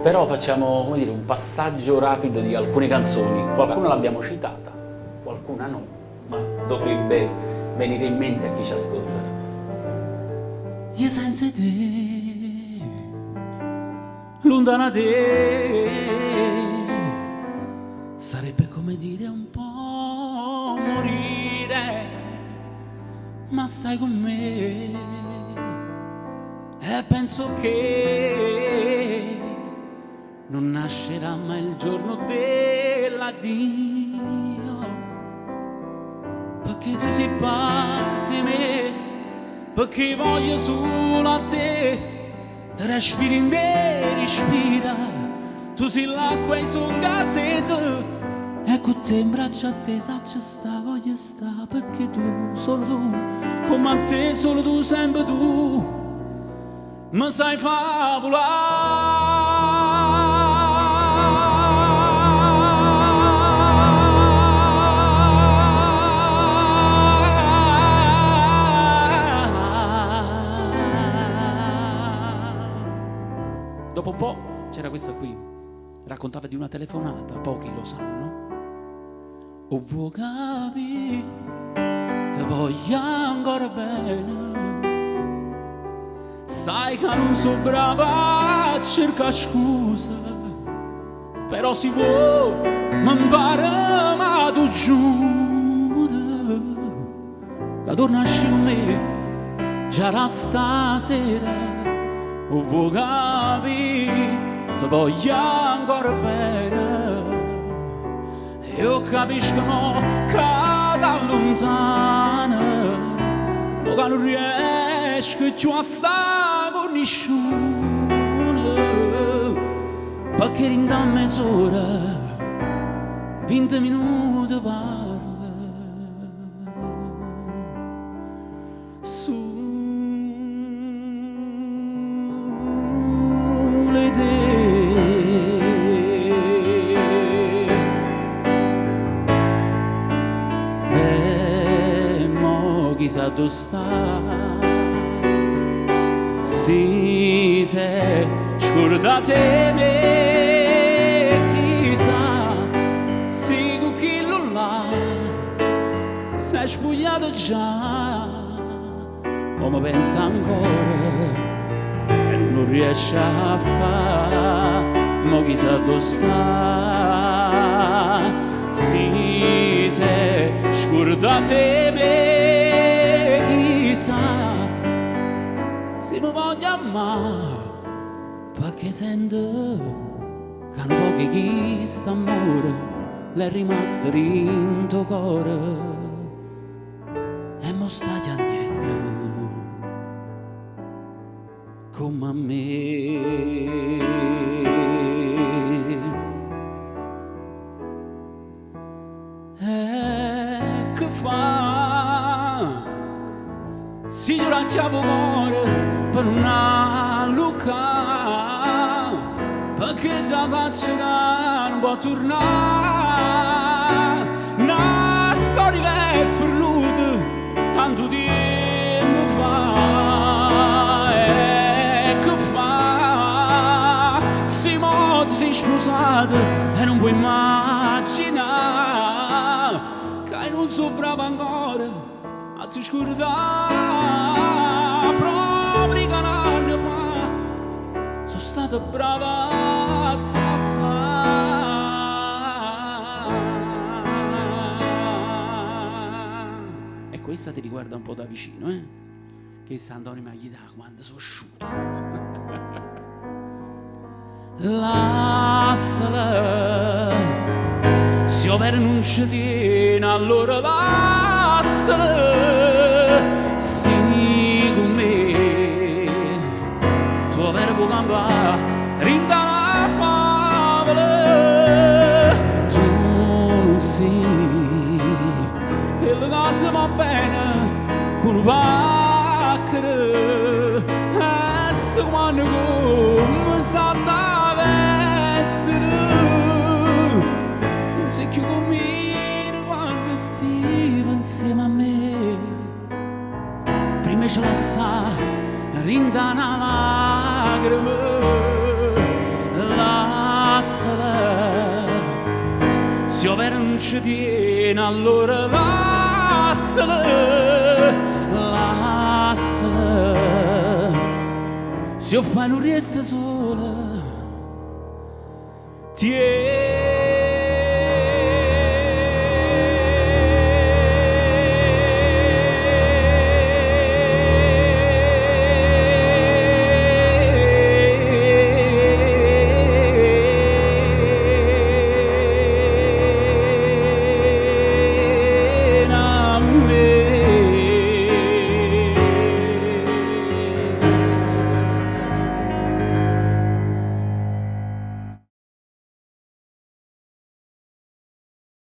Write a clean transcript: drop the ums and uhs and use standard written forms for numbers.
Però facciamo, come dire, un passaggio rapido di alcune canzoni. Qualcuna l'abbiamo citata, qualcuna no, ma dovrebbe venire in mente a chi ci ascolta. Io senza te, lontana te, sarebbe come dire un po' morire, ma stai con me e penso che non nascerà mai il giorno dell'addio, perché tu sei parte di me, perché voglio solo a te, ti respiri in me, respira, tu sei l'acqua e sono gazzetta, e con te in braccio a te ci sta, voglio sta, perché tu, solo tu, come a te, solo tu, sempre tu, mi sai favolare. Dopo un po' c'era questa qui, raccontava di una telefonata, pochi lo sanno. O vuoi capire, ti voglio ancora bene, sai che non so brava a cercare scusa, però si può, ma impara, ma tu giura che tornasci con me già stasera. O vuoi capire, ti voglio ancora bene, e io capisco no, che da lontana, ma che non riesco più a stare con nessuno, perché in da mezz'ora, 20 minuti parla. Chissà tu sta, si se scordate me, chissà, si con chi lo là, sei spogliato già, o mi pensa ancora e non riesce a fare, ma chissà tu sta, si se scordate me. Se mi voglio amare, perché sento che un po' che chi sta amore l'è rimasto in tuo cuore e mo sta piangendo come a me. Che fa? Si giuracciavo cuore per una lucca, perché già sacci che non può tornare. Una storia che è fernuta tanto tempo fa, e che fa? Si morto, si sposato e non puoi immaginare che non so brava ancora a ti scordare, proprio che un anno fa sono stata brava a te assai. E questa ti riguarda un po' da vicino, che Sant'Anima gli dà quando sono asciutto. Lasciala, se ovvero non ci tiene allora lasciala, sì con me, tu ovvero puoi campare, rinda la favola, tu non sei, che le cose va bene con un pacchero, e se quando come sa da vestire, non sei più con me quando stai insieme a me. Prima ce la sa, rinda una lacrima, ci tiene, allora lasciala, lasciala. Se io fai non resta sola, tieni.